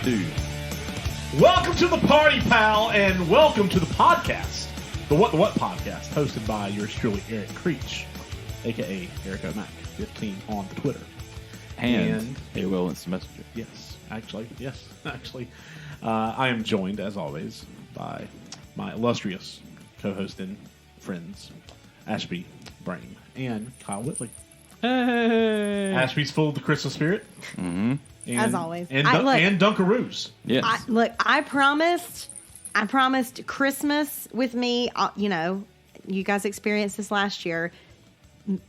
2. Welcome to the party, pal, and welcome to the podcast. The What podcast, hosted by yours truly, Eric Creech, a.k.a. Eric O'Mac, 15 on the Twitter. And AOL Instant Messenger. Yes. I am joined, as always, by my illustrious co-host and friends, Ashby, Brain, and Kyle Whitley. Hey! Ashby's full of the Christmas spirit. Mm-hmm. And, as always. And Dunkaroos. Yes. I promised Christmas with me. You guys experienced this last year.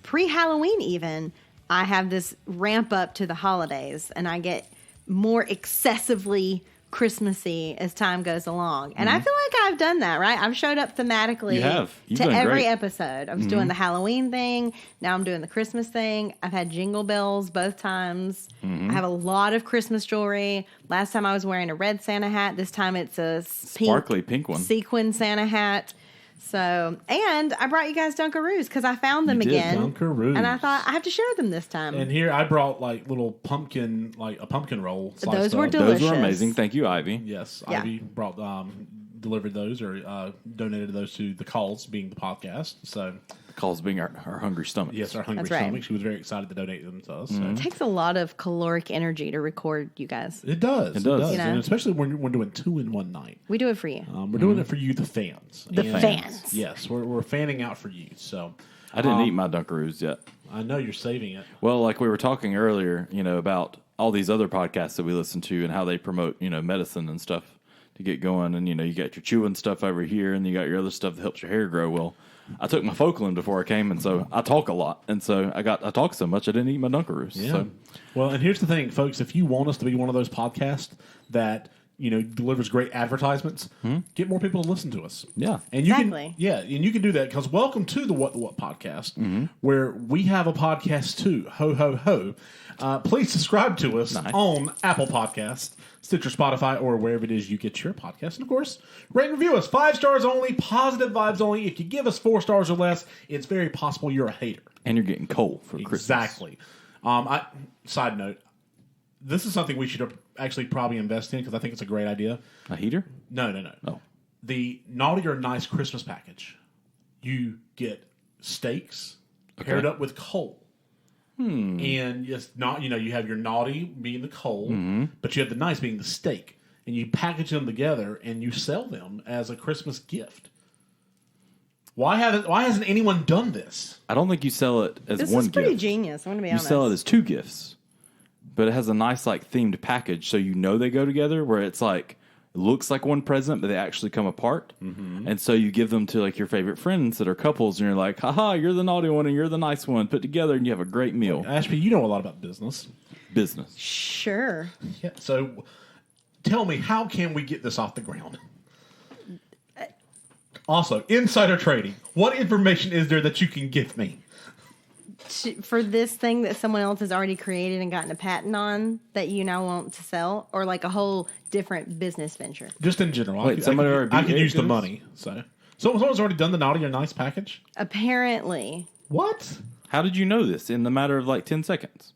Pre-Halloween even, I have this ramp up to the holidays, and I get more excessively Christmassy as time goes along. And I feel like I've done that, right? I've showed up thematically You've to done every great. episode. I was doing the Halloween thing. Now I'm doing the Christmas thing. I've had jingle bells both times. I have a lot of Christmas jewelry. Last time I was wearing a red Santa hat. This time it's a Sparkly pink one. Sequin Santa hat. So, and I brought you guys Dunkaroos because I found them again. Dunkaroos. And I thought I have to share them this time. And here I brought little pumpkin, a pumpkin roll. Those were up. delicious. Those were amazing. Thank you, Ivy. Yes, Yeah. Ivy brought delivered those or donated those to the Calls, being the podcast. So Calls being our hungry stomachs. yes, our hungry That's right. stomach. She was very excited to donate them to us. So. It takes a lot of caloric energy to record you guys. It does. It does. You know? And especially when we're doing 2 in one night. We do it for you. We're doing it for you, the fans. The fans. Yes, we're fanning out for you. So I didn't eat my Dunkaroos yet. I know you're saving it. Well, like we were talking earlier, about all these other podcasts that we listen to and how they promote, medicine and stuff to get going. And, you got your chewing stuff over here and you got your other stuff that helps your hair grow. Well, I took my Focalin before I came, and so I talk a lot. And so I talk so much I didn't eat my Dunkaroos. Yeah. So. Well, and here's the thing, folks. If you want us to be one of those podcasts that delivers great advertisements, get more people to listen to us. Yeah. And you Exactly. and you can do that because welcome to the What podcast, where we have a podcast too. Ho ho ho! Please subscribe to us on Apple Podcasts, Stitcher, Spotify, or wherever it is you get your podcast. And of course, rate and review us. 5 stars only, positive vibes only. If you give us 4 stars or less, it's very possible you're a hater. And you're getting coal for Christmas. Exactly. Side note, this is something we should actually probably invest in because I think it's a great idea. A heater? No. Oh. The Naughty or Nice Christmas package. You get steaks paired up with coal. And just you have your naughty being the coal, but you have the nice being the steak. And you package them together and you sell them as a Christmas gift. Why hasn't anyone done this? I don't think you sell it as This one is gift. pretty genius. I'm going to be You honest. sell it as 2 gifts, but it has a nice themed package, so they go together. Where it's it looks like one present, but they actually come apart. And so you give them to your favorite friends that are couples, and you're like, haha, you're the naughty one and you're the nice one, put together, and you have a great meal. Ashby, you know a lot about business. Sure. Yeah. So tell me, how can we get this off the ground? Also, insider trading. What information is there that you can give me? For this thing that someone else has already created and gotten a patent on that you now want to sell, or a whole different business venture? Just in general. Wait, somebody already I could did use the this? money. So someone's already done the Naughty or Nice package? Apparently. What? How did you know this in the matter of 10 seconds?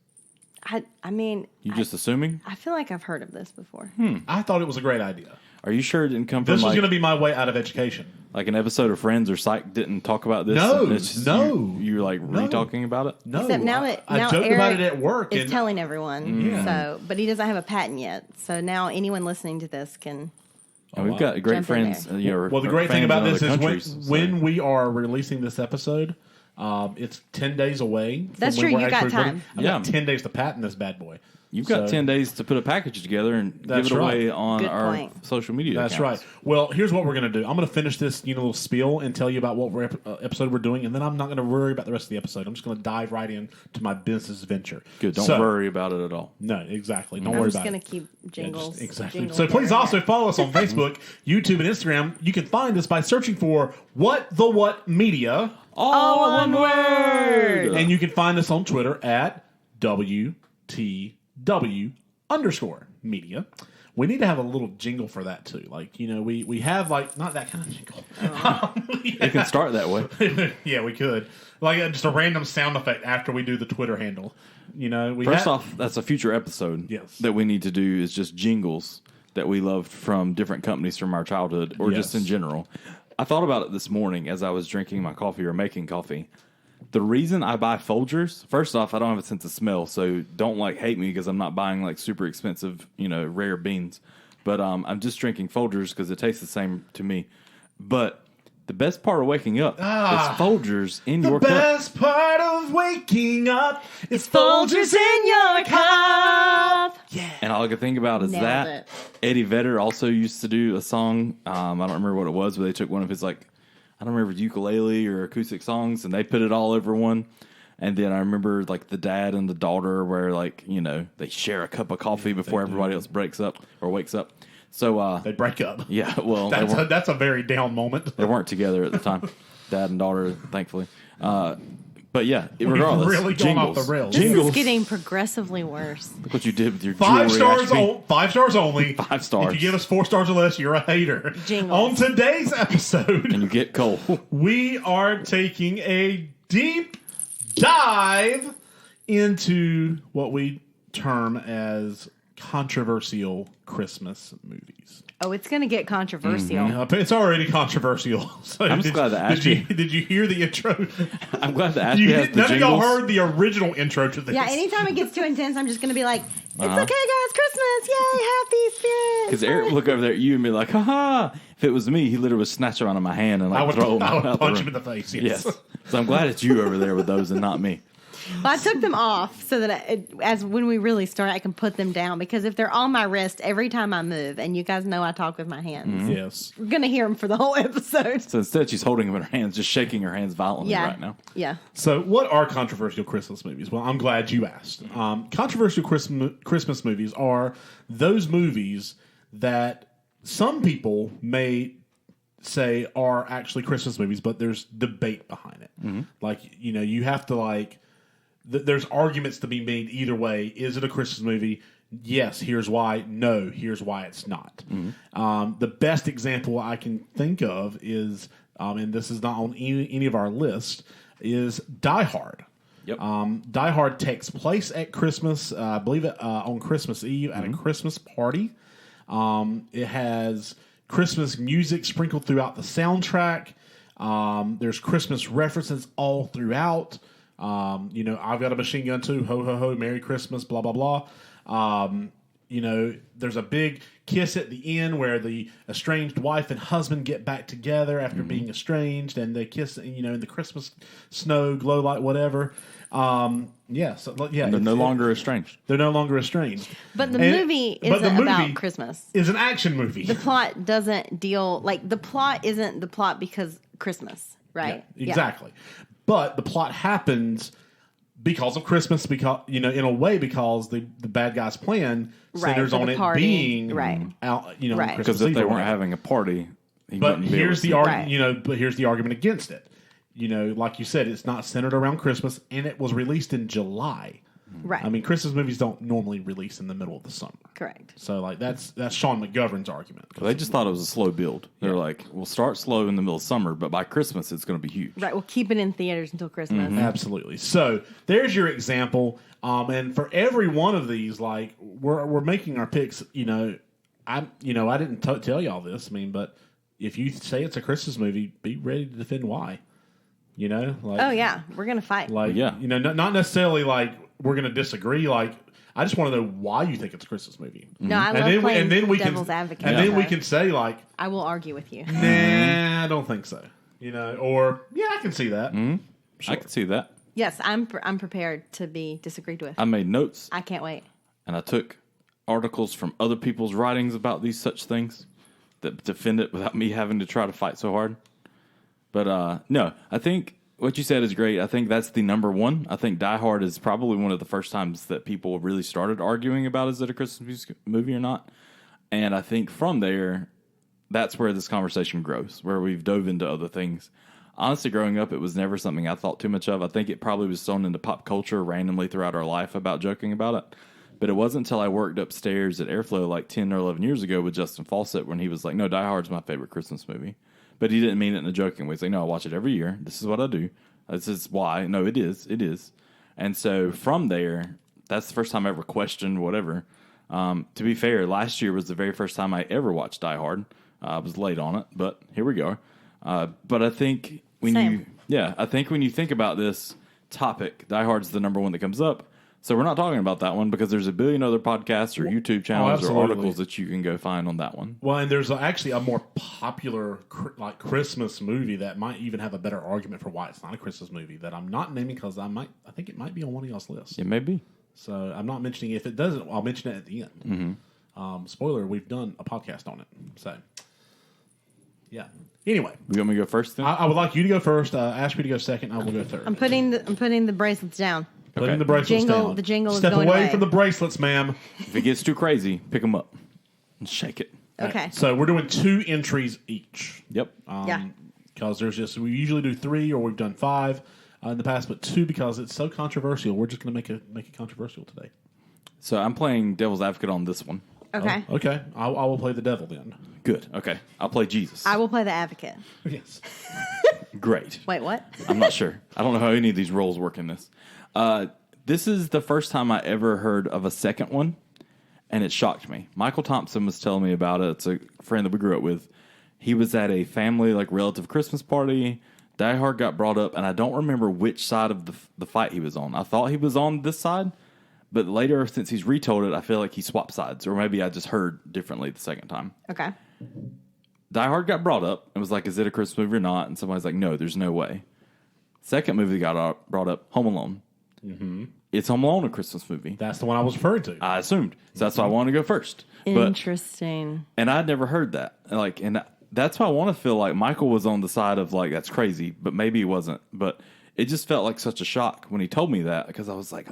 I mean... You just assuming? I feel like I've heard of this before. I thought it was a great idea. Are you sure it didn't come from This was going to be my way out of education. an episode of Friends or Psych didn't talk about this? No, and it's just no. You're re-talking about it? No. Except now that I joked Eric about it at work. is And telling everyone. Yeah. So, but he doesn't have a patent yet. So now anyone listening to this can... And we've got great Jump in friends. there. well, the great thing about this is when we are releasing this episode, it's 10 days away. From That's when true, we're you got actually time. I've got 10 days to patent this bad boy. You've got So- 10 days to put a package together and give That's it away right. on Good our point. social media That's accounts. right. Well, here's what we're going to do. I'm going to finish this little spiel and tell you about what episode we're doing, and then I'm not going to worry about the rest of the episode. I'm just going to dive right in to my business venture. Good. Don't worry about it at all. No, exactly. Don't I'm worry just about going it. to keep jingles. Yeah, exactly. jingles So please here and also there. follow us on Facebook, YouTube, and Instagram. You can find us by searching for What the What Media, All one word! and you can find us on Twitter at WTW_media. We need to have a little jingle for that too. Like, we have like not that kind of jingle. It can start that way. Yeah, we could. Like just a random sound effect after we do the Twitter handle. First off, that's a future episode. Yes. That we need to do is just jingles that we loved from different companies from our childhood or just in general. I thought about it this morning as I was drinking my coffee or making coffee. The reason I buy Folgers, first off, I don't have a sense of smell, so don't hate me because I'm not buying super expensive, rare beans. But I'm just drinking Folgers because it tastes the same to me. But the best part of waking up is Folgers in your cup. The best part of waking up is Folgers in your cup. Yeah. And all I could think about is Nailed it. Eddie Vedder also used to do a song. I don't remember what it was, but they took one of his I don't remember ukulele or acoustic songs, and they put it all over one. And then I remember the dad and the daughter where they share a cup of coffee before everybody else breaks up or wakes up. So They break up. Yeah, well, that's a very down moment. They weren't together at the time, dad and daughter, thankfully. But yeah, regardless, really going off the rails. This is getting progressively worse. Look what you did with your 5 jewelry, stars. Ashby. 5 stars only. 5 stars. If you give us 4 stars or less, you're a hater. Jingles. On today's episode, And you get coal. we are taking a deep dive into what we term as controversial Christmas movies. Oh, it's going to get controversial. It's already controversial. So I'm just glad that Ashby... Did you hear the intro? I'm glad that Ashby has the None of y'all jingles. heard the original intro to this. Yeah, anytime it gets too intense, I'm just going to be like, it's okay, guys, Christmas, yay, happy spirit. Because Eric would look over there at you and be like, haha. If it was me, he literally would snatch him out of my hand and throw him out the punch room. him in the face. Yes. So I'm glad it's you over there with those and not me. Well, I took them off so that as when we really start, I can put them down. Because if they're on my wrist every time I move, and you guys know I talk with my hands, Yes. we're going to hear them for the whole episode. So instead, she's holding them in her hands, just shaking her hands violently right now. Yeah. So, what are controversial Christmas movies? Well, I'm glad you asked. Controversial Christmas movies are those movies that some people may say are actually Christmas movies, but there's debate behind it. You have to there's arguments to be made either way. Is it a Christmas movie? Yes, here's why. No, here's why it's not. The best example I can think of is, and this is not on any of our lists, is Die Hard. Yep. Die Hard takes place at Christmas, I believe on Christmas Eve at a Christmas party. It has Christmas music sprinkled throughout the soundtrack. There's Christmas references all throughout. I've got a machine gun too. Ho, ho, ho. Merry Christmas, blah, blah, blah. There's a big kiss at the end where the estranged wife and husband get back together after being estranged, and they kiss, in the Christmas snow, glow light, whatever. And they're no longer estranged. They're no longer estranged. But the movie isn't about Christmas. It's an action movie. The plot doesn't deal, the plot isn't the plot because Christmas, right? Yeah, exactly. But the plot happens because of Christmas, because in a way, because the bad guy's plan centers on it being out, Because if they weren't having a party, but here's the argument. But here's the argument against it. Like you said, it's not centered around Christmas, and it was released in July. Right. I mean, Christmas movies don't normally release in the middle of the summer. Correct. So, that's Sean McGovern's argument. Well, they just thought it was a slow build. They're like, we'll start slow in the middle of summer, but by Christmas, it's going to be huge. Right. We'll keep it in theaters until Christmas. Absolutely. So, there's your example. And for every one of these, we're making our picks. I didn't tell y'all this. But if you say it's a Christmas movie, be ready to defend why. Oh yeah, we're gonna fight. Not necessarily we're gonna disagree. I just want to know why you think it's a Christmas movie. No, I love playing devil's advocate. And then we can say I will argue with you. Nah, I don't think so. Or yeah, I can see that. Sure. I can see that. Yes, I'm prepared to be disagreed with. I made notes. I can't wait. And I took articles from other people's writings about these such things that defend it without me having to try to fight so hard. But no, I think what you said is great. I think that's the number one. I think Die Hard is probably one of the first times that people really started arguing about is it a Christmas movie or not. And I think from there, that's where this conversation grows, where we've dove into other things. Honestly, growing up, it was never something I thought too much of. I think it probably was thrown into pop culture randomly throughout our life about joking about it. But it wasn't until I worked upstairs at Airflow like 10 or 11 years ago with Justin Fawcett when he was like, no, Die Hard's my favorite Christmas movie. But he didn't mean it in a joking way. He's like, no, I watch it every year. This is what I do. This is why. No, it is. It is. And so from there, that's the first time I ever questioned whatever. To be fair, last year was the very first time I ever watched Die Hard. I was late on it, but here we go. But I think when I think when you think about this topic, Die Hard's the number one that comes up. So we're not talking about that one because there's a billion other podcasts or YouTube channels or articles that you can go find on that one. Well, and there's actually a more popular like Christmas movie that might even have a better argument for why it's not a Christmas movie that I'm not naming because I think it might be on one of y'all's lists. It may be. So I'm not mentioning it. If it doesn't, I'll mention it at the end. Spoiler, we've done a podcast on it. So, yeah. Anyway. You want me to go first then? I would like you to go first, Ashby to go second, I will go third. I'm putting the bracelets down. Putting the bracelets down. The jingle Step is going away from the bracelets, ma'am. If it gets too crazy, pick them up and shake it. Okay. Right, so we're doing 2 entries each. Yep. Because we usually do 3 or we've done 5 in the past, but 2 because it's so controversial. We're just going to make it controversial today. So I'm playing devil's advocate on this one. Okay. Oh, okay. I will play the devil then. Good. Okay. I'll play Jesus. I will play the advocate. Yes. Great. Wait, what? I'm not sure. I don't know how any of these roles work in this. This is the first time I ever heard of a second one, and it shocked me. Michael Thompson was telling me about it. It's a friend that we grew up with. He was at a family, relative Christmas party. Die Hard got brought up, and I don't remember which side of the fight he was on. I thought he was on this side, but later, since he's retold it, I feel like he swapped sides, or maybe I just heard differently the second time. Okay. Die Hard got brought up and was like, is it a Christmas movie or not? And somebody's like, no, there's no way. Second movie that got brought up, Home Alone. Mm-hmm. It's Home Alone, a Christmas movie. That's the one I was referring to. I assumed. So that's why I wanted to go first. Interesting. And I'd never heard that. And that's why I want to feel like Michael was on the side of that's crazy, but maybe he wasn't. But it just felt like such a shock when he told me that because I was like,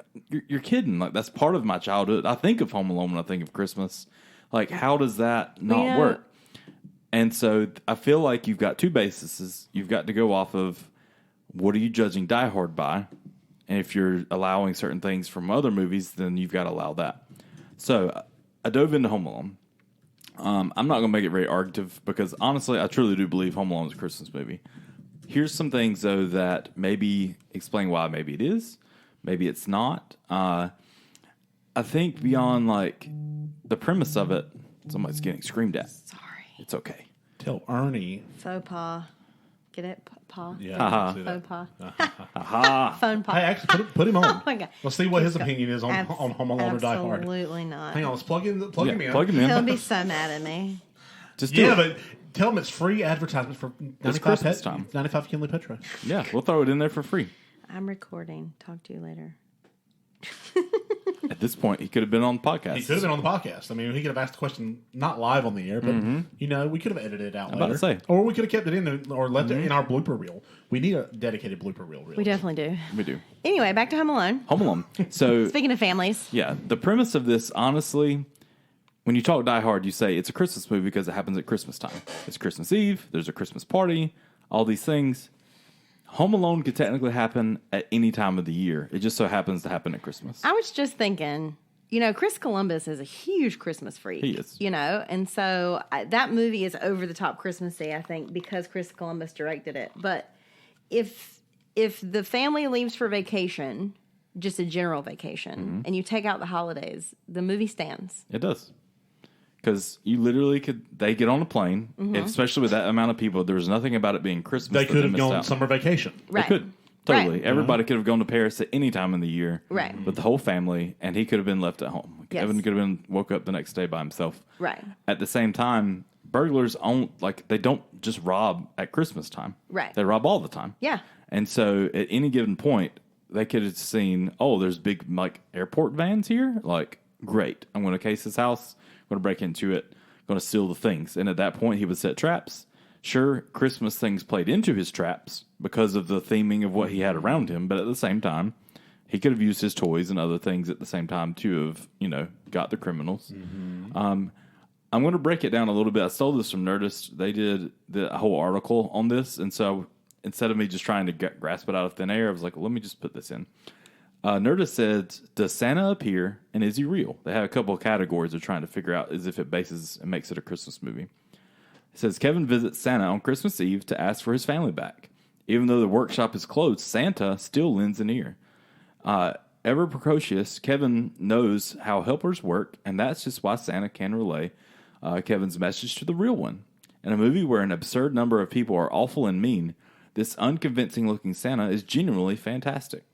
you're kidding. That's part of my childhood. I think of Home Alone when I think of Christmas. How does that not work? And so I feel like you've got 2 bases. You've got to go off of what are you judging Die Hard by? And if you're allowing certain things from other movies, then you've got to allow that. So I dove into Home Alone. I'm not going to make it very argumentative because honestly, I truly do believe Home Alone is a Christmas movie. Here's some things, though, that maybe explain why maybe it is, maybe it's not. I think beyond, the premise of it, somebody's getting screamed at. Sorry. It's okay. Tell Ernie. Faux pas. Get it? Paw? Yeah. Faux pas. Aha. Phone Hey, paw. actually, put him on. Oh, my God. Let's see what his opinion is on Home Alone or Die Hard. Absolutely not. Hang on, let's plug him in. Plug him in. He'll be so mad at me. Just do it. But tell him it's free advertisement for 95 Christmas time. 95 Kinley Petra. Yeah, we'll throw it in there for free. I'm recording. Talk to you later. At this point, he could have been on the podcast. He could have been on the podcast. I mean, he could have asked the question not live on the air, but we could have edited it out I'm later. about to say. Or we could have kept it in or left it in our blooper reel. We need a dedicated blooper reel. We definitely do. We do. Anyway, back to Home Alone. Home Alone. So, Speaking of families. yeah, the premise of this, honestly, when you talk Die Hard, you say it's a Christmas movie because it happens at Christmas time. It's Christmas Eve. There's a Christmas party. All these things. Home Alone could technically happen at any time of the year. It just so happens to happen at Christmas. I was just thinking, Chris Columbus is a huge Christmas freak. He is. And so that movie is over the top Christmassy, I think, because Chris Columbus directed it. But if the family leaves for vacation, just a general vacation, and you take out the holidays, the movie stands. It does. Because you literally they get on a plane, especially with that amount of people. There was nothing about it being Christmas. They could have missed gone out. summer vacation. Right. They could. Totally. Right. Everybody could have gone to Paris at any time in the year. Right. With the whole family, and he could have been left at home. Yes. Evan could have been woke up the next day by himself. Right. At the same time, burglars they don't just rob at Christmas time. Right. They rob all the time. Yeah. And so at any given point, they could have seen, there's big airport vans here. Great. I'm going to case this house. I'm going to break into it. Going to steal the things. And at that point, he would set traps. Sure, Christmas things played into his traps because of the theming of what he had around him. But at the same time, he could have used his toys and other things at the same time to have, got the criminals. Mm-hmm. I'm going to break it down a little bit. I stole this from Nerdist. They did the whole article on this. And so instead of me just trying to grasp it out of thin air, I was like, well, let me just put this in. Nerdist said, does Santa appear and is he real? They have a couple of categories they're trying to figure out as if it bases and makes it a Christmas movie. It says, Kevin visits Santa on Christmas Eve to ask for his family back. Even though the workshop is closed, Santa still lends an ear. Ever precocious, Kevin knows how helpers work, and that's just why Santa can relay Kevin's message to the real one. In a movie where an absurd number of people are awful and mean, this unconvincing-looking Santa is genuinely fantastic.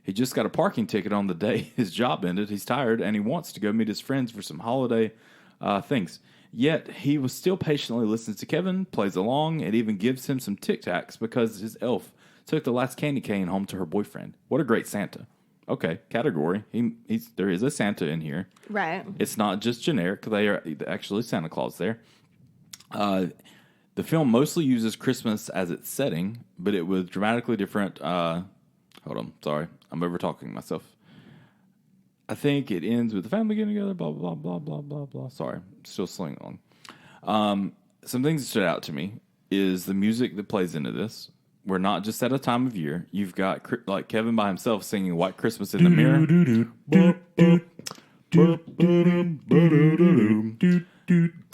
He just got a parking ticket on the day his job ended. He's tired, and he wants to go meet his friends for some holiday things. Yet, he was still patiently listens to Kevin, plays along, and even gives him some Tic Tacs because his elf took the last candy cane home to her boyfriend. What a great Santa. Okay, category. There is a Santa in here. Right. It's not just generic. They are actually Santa Claus there. The film mostly uses Christmas as its setting, but it was dramatically different. Hold on, sorry. I'm over-talking myself. I think it ends with the family getting together, blah, blah, blah, blah, blah, blah. Sorry, still slinging along. Some things that stood out to me is the music that plays into this. We're not just at a time of year. You've got like Kevin by himself singing White Christmas in the mirror.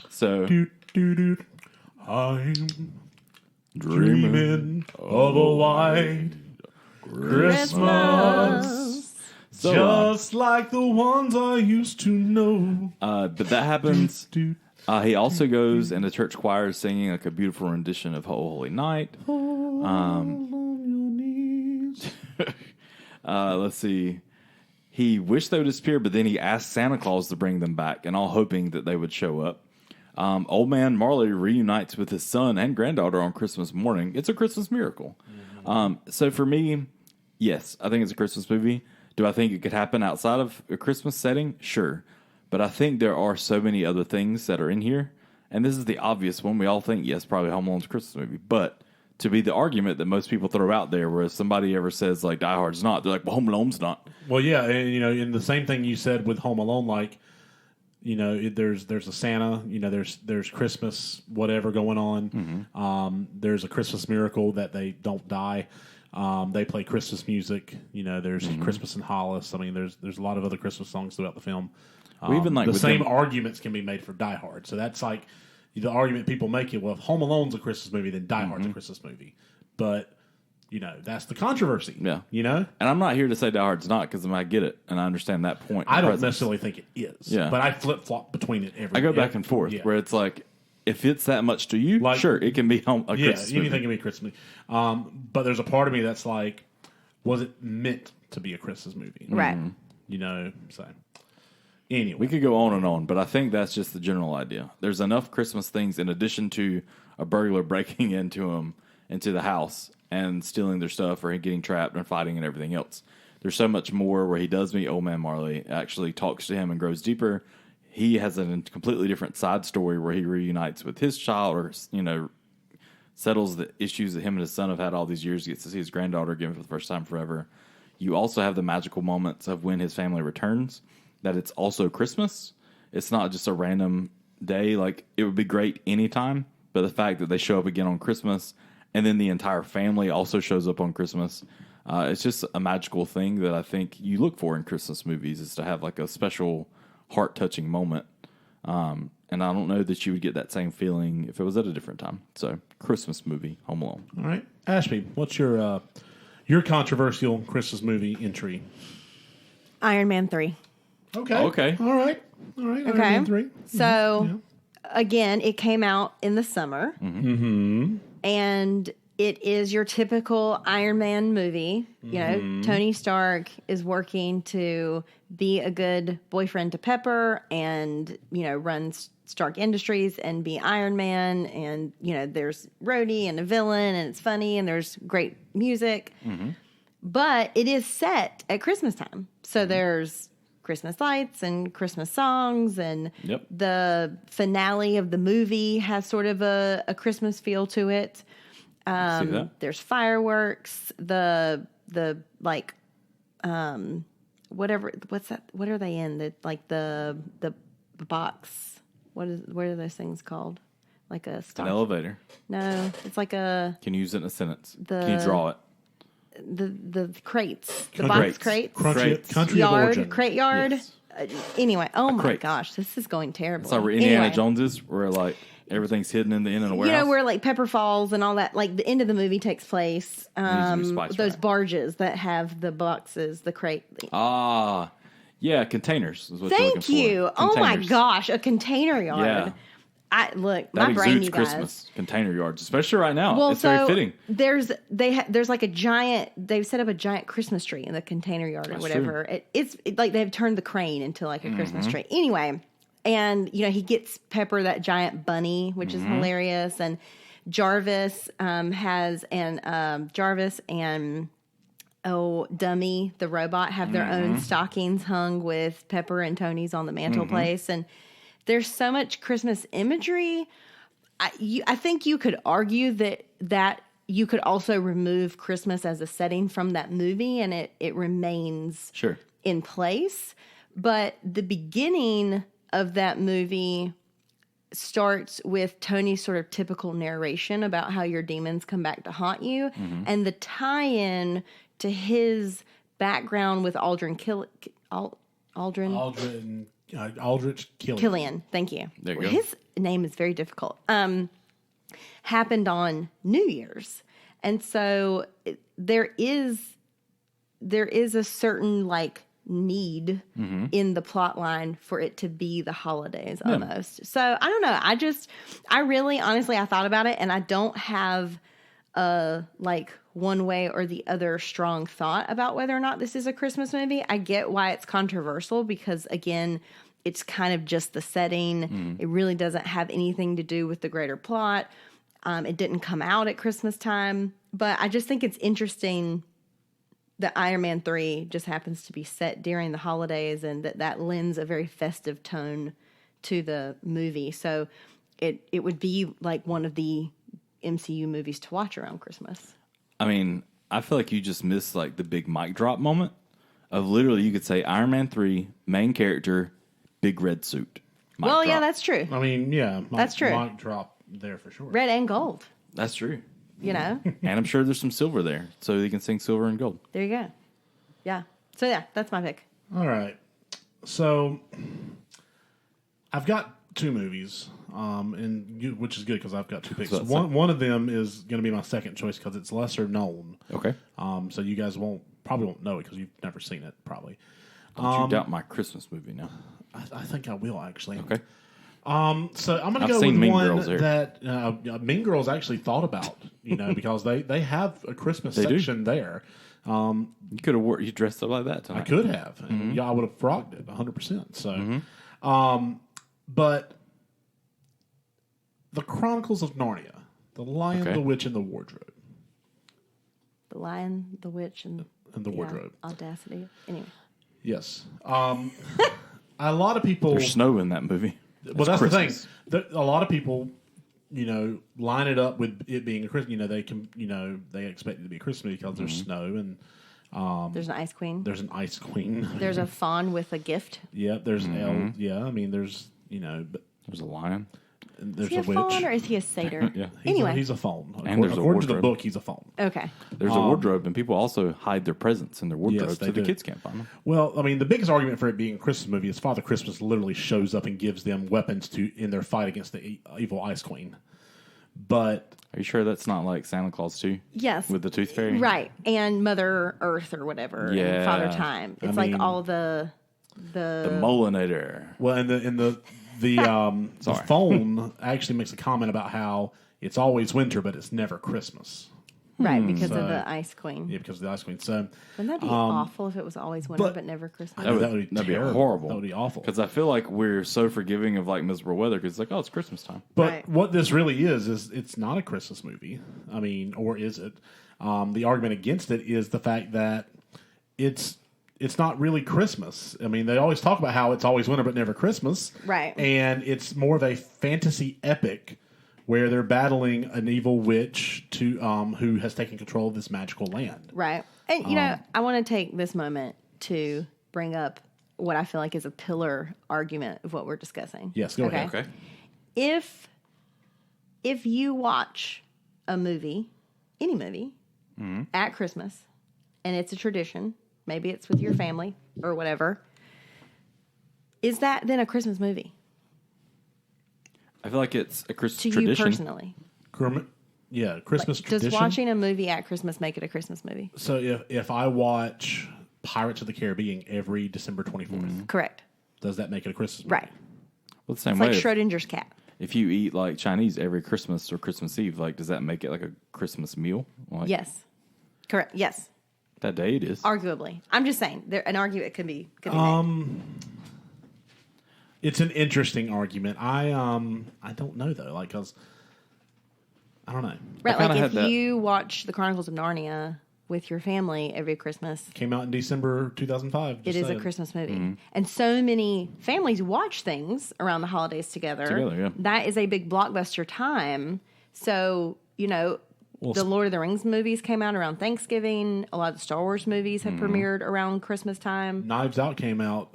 So I'm dreaming of a white Christmas. So, just like the ones I used to know. but that happens. He also goes in the church choir singing like a beautiful rendition of Holy Night. Let's see. He wished they would disappear, but then he asked Santa Claus to bring them back, and all hoping that they would show up. Old man Marley reunites with his son and granddaughter on Christmas morning. It's a Christmas miracle. So for me, yes, I think it's a Christmas movie. Do I think it could happen outside of a Christmas setting? Sure. But I think there are so many other things that are in here. And this is the obvious one. We all think, yes, probably Home Alone's a Christmas movie. But to be the argument that most people throw out there, where if somebody ever says, like, Die Hard's not, they're like, well, Home Alone's not. Well, yeah, and, in the same thing you said with Home Alone, like, there's a Santa, there's Christmas, whatever going on. Mm-hmm. There's a Christmas miracle that they don't die. They play Christmas music. There's Christmas in Hollis. I mean, there's a lot of other Christmas songs throughout the film. Even like the with same them, arguments can be made for Die Hard. So that's like the argument people make it. Well, if Home Alone's a Christmas movie, then Die Hard's a Christmas movie. But that's the controversy. Yeah. And I'm not here to say Die Hard's not, because I get it and I understand that point. I don't necessarily think it is. Yeah. But I flip flop between it every. I go back and forth where it's like, if it's that much to you, like, sure, it can be a Christmas movie. Anything can be a Christmas movie. But there's a part of me that's like, was it meant to be a Christmas movie? Right. So anyway. We could go on and on, but I think that's just the general idea. There's enough Christmas things in addition to a burglar breaking into the house and stealing their stuff or getting trapped and fighting and everything else. There's so much more where he does meet Old Man Marley, actually talks to him and grows deeper. He has a completely different side story where he reunites with his child, or settles the issues that him and his son have had all these years. He gets to see his granddaughter again for the first time forever. You also have the magical moments of when his family returns, that it's also Christmas. It's not just a random day. Like, it would be great anytime, but the fact that they show up again on Christmas and then the entire family also shows up on Christmas, it's just a magical thing that I think you look for in Christmas movies, is to have like a special heart-touching moment. And I don't know that you would get that same feeling if it was at a different time. So, Christmas movie, Home Alone. All right. Ashby, what's your controversial Christmas movie entry? Iron Man 3. Okay. All right. Okay. Iron Man 3. So, again, it came out in the summer. Mm-hmm. And it is your typical Iron Man movie. Tony Stark is working to be a good boyfriend to Pepper and, runs Stark Industries and be Iron Man. And, there's Rhodey and a villain, and it's funny, and there's great music. Mm-hmm. But it is set at Christmas time. So there's Christmas lights and Christmas songs, and the finale of the movie has sort of a Christmas feel to it. There's fireworks, what's that? What are they in? The box. What are those things called? Like a An elevator. No, it's like a. Can you use it in a sentence? Can you draw it? the crates, the Country- box crates, Country of yard, origin. crate yard. Yes. Anyway, oh my crate. gosh, this is going terrible. It's like where Indiana Anyway. Jones is, where like everything's hidden in the end of the You warehouse. know where like Pepper Falls and all that, like the end of the movie takes place. Needs to be spice Those rack. barges that have the boxes, the crate. Yeah, containers is what you're Thank looking you. for. Oh my Containers. gosh, a container yard. Yeah. Look, That my brain, exudes you guys. Christmas. Container yards, especially right now. Well, it's so very fitting. there's like a giant. They've set up a giant Christmas tree in the container yard or That's whatever. true. It's like they've turned the crane into like a Christmas tree. Anyway, and he gets Pepper that giant bunny, which is hilarious, and Jarvis Jarvis and Dummy the robot have their own stockings hung with Pepper and Tony's on the mantelpiece, and there's so much Christmas imagery. I think you could argue that you could also remove Christmas as a setting from that movie, and it remains Sure. in place. But the beginning of that movie starts with Tony's sort of typical narration about how your demons come back to haunt you, and the tie-in to his background with Aldrich Killian. Thank you. There you go. His name is very difficult. Happened on New Year's, and so there is a certain like need in the plot line for it to be the holidays almost. So I don't know. I really honestly I thought about it, and I don't have like one way or the other strong thought about whether or not this is a Christmas movie. I get why it's controversial because again, it's kind of just the setting. It really doesn't have anything to do with the greater plot. It didn't come out at Christmas time, but I just think it's interesting that Iron Man 3 just happens to be set during the holidays and that lends a very festive tone to the movie. So it would be like one of the MCU movies to watch around Christmas. I mean, I feel like you just missed like the big mic drop moment of literally you could say Iron Man 3, main character, big red suit. Mic Well, yeah, drop. that's true. I mean, yeah, That's true. Mic drop there for sure. Red and gold, That's true. And And I'm sure there's some silver there, so he can sing silver and gold. there you go. Yeah. So yeah, that's my pick. All right. So I've got two movies, which is good because I've got two picks. So that's like- One of them is going to be my second choice because it's lesser known. Okay. So you guys probably won't know it because you've never seen it, probably. Don't you doubt my Christmas movie now. I think I will actually. Okay. So I'm going to I've go seen with Mean one Girls there. that Mean Girls actually thought about, because they have a Christmas They do. section there. You could have you dressed up like that tonight. I could have. And I would have frogged it 100%. So, but the Chronicles of Narnia, The Lion, Okay. the Witch, and the Wardrobe. The Lion, the Witch, and The Wardrobe. Audacity. Anyway. Yes. A lot of people. There's snow in that movie. Well, that's Christmas. the thing. A lot of people, line it up with it being a Christmas. They expect it to be a Christmas movie because there's snow and There's an Ice Queen. there's an ice queen. There's a fawn with a gift. Yeah, there's an yeah. I mean, there's but There's a lion. there's Is he a a witch. fawn or is he a satyr? Yeah. Anyway. He's a fawn. And there's a According to the wardrobe. book, he's a fawn. Okay. There's a wardrobe, and people also hide their presents in their wardrobe Yes, they so the do. kids can't find them. Well, I mean, the biggest argument for it being a Christmas movie is Father Christmas literally shows up and gives them weapons in their fight against the evil Ice Queen. But Are you sure that's not like Santa Claus 2? Yes. With the Tooth Fairy? Right. And Mother Earth or whatever. Yeah. And Father Time. It's like mean- all the The Molinator. well, and the phone actually makes a comment about how it's always winter, but it's never Christmas. right, because So- of the Ice Queen. Yeah, because of the Ice Queen. So Wouldn't that be awful if it was always winter but never Christmas? That'd be terrible. horrible. That would be awful. Because I feel like we're so forgiving of like miserable weather because it's like, oh, it's Christmas time. But Right. what this really is it's not a Christmas movie. I mean, or is it? The argument against it is the fact that it's not really Christmas. I mean, they always talk about how it's always winter but never Christmas. Right. And it's more of a fantasy epic where they're battling an evil witch who has taken control of this magical land. Right. And, I want to take this moment to bring up what I feel like is a pillar argument of what we're discussing. Yes, go ahead. Okay. If you watch a movie, any movie, at Christmas, and it's a tradition, maybe it's with your family or whatever, is that then a Christmas movie? I feel like it's a Christmas To tradition. you personally? Christmas tradition. Does watching a movie at Christmas make it a Christmas movie? So if I watch Pirates of the Caribbean every December 24th, Correct. does that make it a Christmas movie? Right. Well, the same It's way. like Schrodinger's cat. If you eat like Chinese every Christmas or Christmas Eve, like does that make it like a Christmas meal? Like, Yes. Correct. Yes. that day it is. Arguably. I'm just saying, an argument could be made. It's an interesting argument. I don't know though, like, cause I don't know. Right, kinda like had if that- you watch the Chronicles of Narnia with your family every Christmas, Came out in December 2005. it is a Christmas movie. And so many families watch things around the holidays together. Yeah. That is a big blockbuster time. So, the Lord of the Rings movies came out around Thanksgiving. A lot of the Star Wars movies have premiered around Christmas time. Knives Out came out,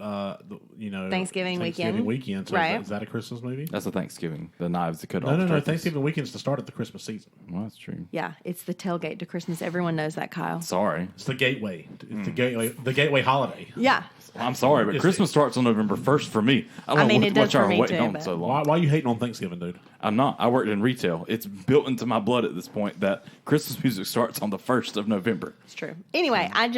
Thanksgiving weekend. So Right. is that a Christmas movie? That's a Thanksgiving. The knives that cut off. No. turkeys. Thanksgiving weekend's the start of the Christmas season. Well, that's true. Yeah, it's the tailgate to Christmas. Everyone knows that, Kyle. Sorry. It's the gateway. It's the gateway holiday. Yeah. I'm sorry, but Christmas starts on November 1st for me. I don't know it does what y'all for are me waiting too, on but- so long. Why are you hating on Thanksgiving, dude? I'm not. I worked in retail. It's built into my blood at this point that Christmas music starts on the 1st of November. It's true. Anyway, I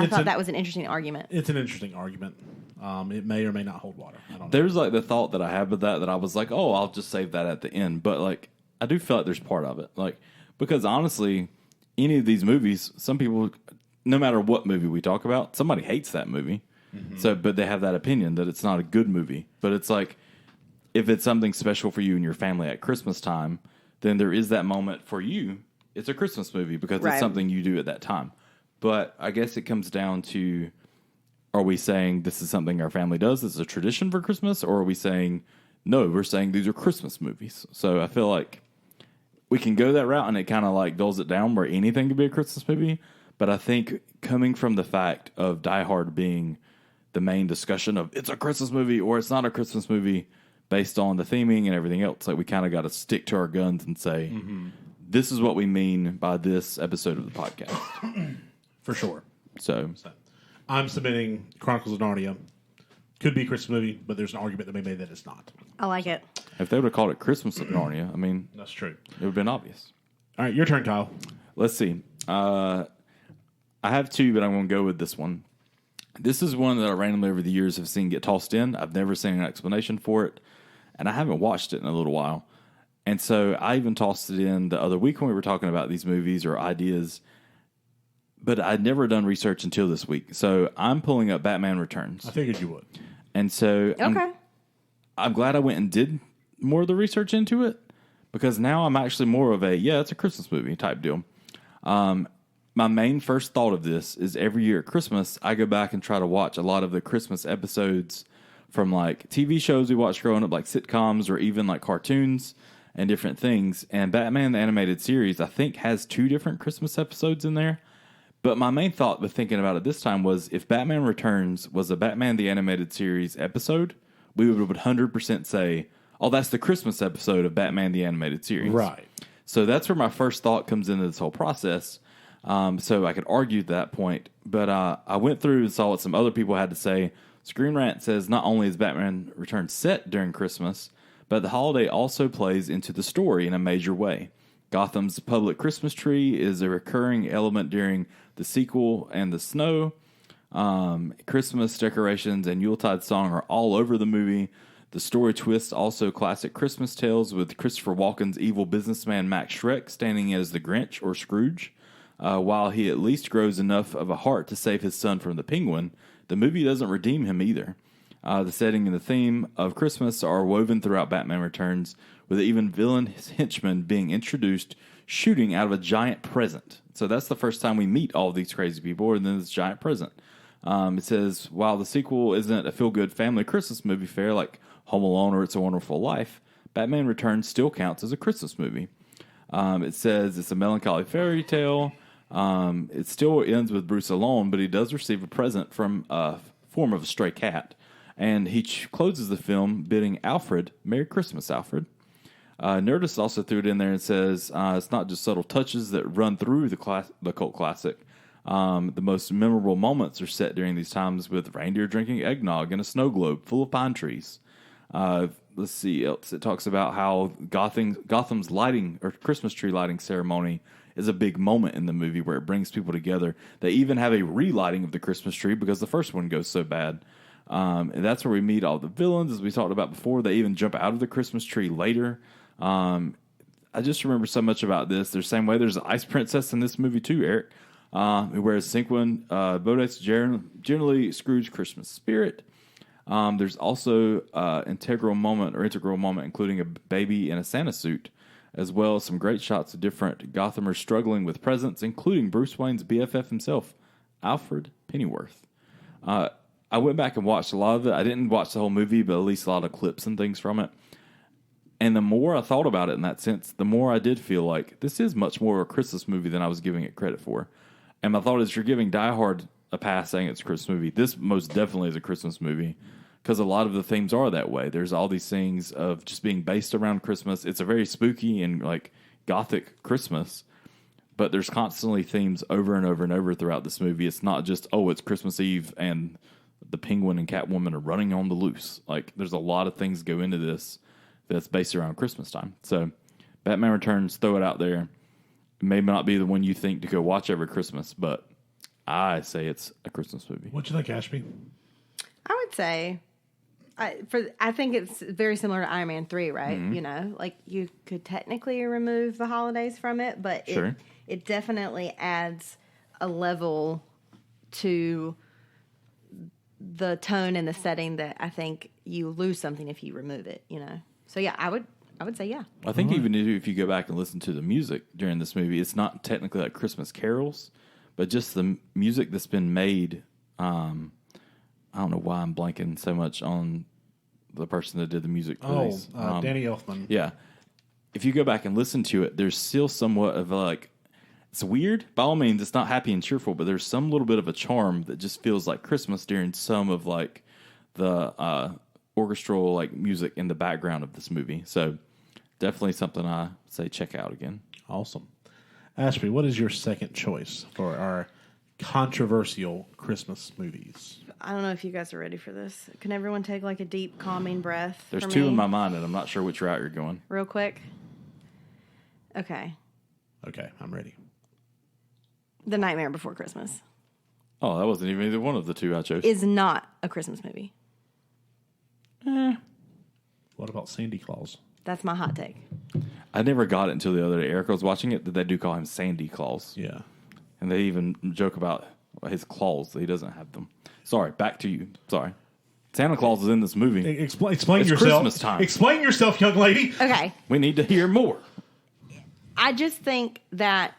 thought that was an interesting argument. It's an interesting argument. It may or may not hold water. I don't know. There's like the thought that I had with that I was like, oh, I'll just save that at the end. But like, I do feel like there's part of it. Like, because honestly, any of these movies, some people, no matter what movie we talk about, somebody hates that movie. So, but they have that opinion that it's not a good movie. But it's like, if it's something special for you and your family at Christmas time, then there is that moment for you. It's a Christmas movie because Right. it's something you do at that time. But I guess it comes down to, are we saying this is something our family does? It's a tradition for Christmas? Or are we saying, no, we're saying these are Christmas movies? So I feel like we can go that route and it kind of like dulls it down where anything could be a Christmas movie. But I think coming from the fact of Die Hard being the main discussion of it's a Christmas movie or it's not a Christmas movie based on the theming and everything else, like we kind of got to stick to our guns and say, this is what we mean by this episode of the podcast. For sure. So I'm submitting Chronicles of Narnia. Could be a Christmas movie, but there's an argument that may be made that it's not. I like it. if they would have called it Christmas of Narnia, I mean, That's true. it would have been obvious. All right, your turn, Kyle. Let's see. I have two, but I'm going to go with this one. This is one that I randomly over the years have seen get tossed in. I've never seen an explanation for it, and I haven't watched it in a little while. And so I even tossed it in the other week when we were talking about these movies or ideas, but I'd never done research until this week. So I'm pulling up Batman Returns. I figured you would. And so Okay. I'm glad I went and did more of the research into it, because now I'm actually more of a, it's a Christmas movie type deal. My main first thought of this is every year at Christmas, I go back and try to watch a lot of the Christmas episodes from like TV shows we watched growing up, like sitcoms or even like cartoons and different things. And Batman the Animated Series, I think, has 2 different Christmas episodes in there. But my main thought with thinking about it this time was if Batman Returns was a Batman the Animated Series episode, we would 100% say, oh, that's the Christmas episode of Batman the Animated Series. Right. So that's where my first thought comes into this whole process. So I could argue that point. But I went through and saw what some other people had to say. Screen Rant says not only is Batman Returns set during Christmas, but the holiday also plays into the story in a major way. Gotham's public Christmas tree is a recurring element during the sequel and the snow. Christmas decorations and Yuletide song are all over the movie. The story twists also classic Christmas tales with Christopher Walken's evil businessman Max Schreck standing as the Grinch or Scrooge. While he at least grows enough of a heart to save his son from the Penguin, the movie doesn't redeem him either. The setting and the theme of Christmas are woven throughout Batman Returns, with even villain henchman being introduced shooting out of a giant present. So that's the first time we meet all of these crazy people, and then this giant present. It says, while the sequel isn't a feel-good family Christmas movie fare like Home Alone or It's a Wonderful Life, Batman Returns still counts as a Christmas movie. It says it's a melancholy fairy tale. It still ends with Bruce alone, but he does receive a present from a form of a stray cat. And he closes the film bidding Alfred, Merry Christmas, Alfred. Nerdist also threw it in there and says it's not just subtle touches that run through the cult classic. The most memorable moments are set during these times with reindeer drinking eggnog in a snow globe full of pine trees. Let's see else. It talks about how Gotham's lighting or Christmas tree lighting ceremony is a big moment in the movie where it brings people together. They even have a relighting of the Christmas tree because the first one goes so bad. And that's where we meet all the villains, as we talked about before. They even jump out of the Christmas tree later. I just remember so much about this. There's the same way there's an ice princess in this movie too, Eric, who wears sequin. Bodex generally Scrooge Christmas spirit. There's also integral moment, including a baby in a Santa suit, as well as some great shots of different Gothamers struggling with presents, including Bruce Wayne's BFF himself, Alfred Pennyworth. I went back and watched a lot of it. I didn't watch the whole movie, but at least a lot of clips and things from it. And the more I thought about it in that sense, the more I did feel like this is much more of a Christmas movie than I was giving it credit for. And my thought is, you're giving Die Hard a pass saying it's a Christmas movie. This most definitely is a Christmas movie because a lot of the themes are that way. There's all these things of just being based around Christmas. It's a very spooky and like gothic Christmas, but there's constantly themes over and over and over throughout this movie. It's not just, oh, it's Christmas Eve and the Penguin and Catwoman are running on the loose. Like, there's a lot of things go into this that's based around Christmas time. So, Batman Returns, throw it out there. It may not be the one you think to go watch every Christmas, but I say it's a Christmas movie. What you think, Ashby? I would say, I think it's very similar to Iron Man 3, right? Mm-hmm. You know, like you could technically remove the holidays from it, but Sure. it definitely adds a level to the tone and the setting that I think you lose something if you remove it, you know? So yeah, I would say yeah. I think even if you go back and listen to the music during this movie, it's not technically like Christmas carols, but just the music that's been made. I don't know why I'm blanking so much on the person that did the music for these. Danny Elfman. Yeah. If you go back and listen to it, there's still somewhat of like, it's weird. By all means, it's not happy and cheerful, but there's some little bit of a charm that just feels like Christmas during some of like the orchestral like music in the background of this movie. So definitely something I say check out again. Awesome. Ashby, what is your second choice for our controversial Christmas movies? I don't know if you guys are ready for this. Can everyone take like a deep, calming breath? There's for two me? in my mind, and I'm not sure which route you're going. Real quick. Okay. Okay, I'm ready. The Nightmare Before Christmas Oh, that wasn't even either one of the two I chose. is not a Christmas movie. What about Sandy Claus? That's my hot take. I never got it until the other day. Erica was watching it, that they do call him Sandy Claus. Yeah. And they even joke about his claws, that he doesn't have them. Sorry, back to you. Sorry. Santa Claus is in this movie. Explain It's yourself. Christmas time. Explain yourself, young lady. Okay. We need to hear more. I just think that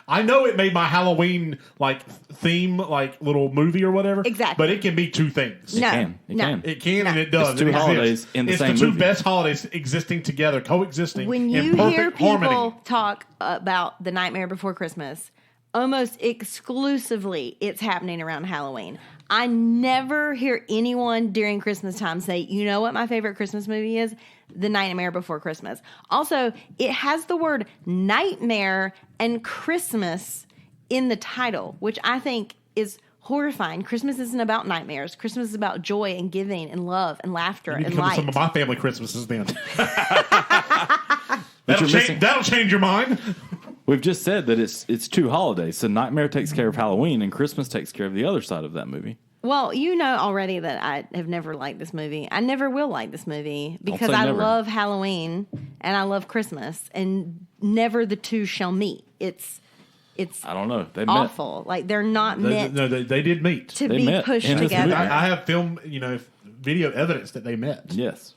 I know it made my Halloween like theme like little movie or whatever. Exactly. But it can be two things. no, can. It no. can. It can No. and it does. It's two It exists. holidays in the it's same the two movie. best holidays existing together, coexisting When in you perfect hear people harmony. talk about The Nightmare Before Christmas, almost exclusively it's happening around Halloween. I never hear anyone during Christmas time say, you know what my favorite Christmas movie is? The Nightmare Before Christmas. Also, it has the word nightmare and Christmas in the title, which I think is horrifying. Christmas isn't about nightmares. Christmas is about joy and giving and love and laughter You and come to light. some of my family Christmases then. But you're missing- That'll change your mind. We've just said that it's two holidays. So Nightmare takes care of Halloween, and Christmas takes care of the other side of that movie. Well, you know already that I have never liked this movie. I never will like this movie because say I never. love Halloween and I love Christmas, and never the two shall meet. It's I don't know. They awful. Like they're not meant They did meet. to They be met pushed in this together. movie. I have film, video evidence that they met. met. Yes.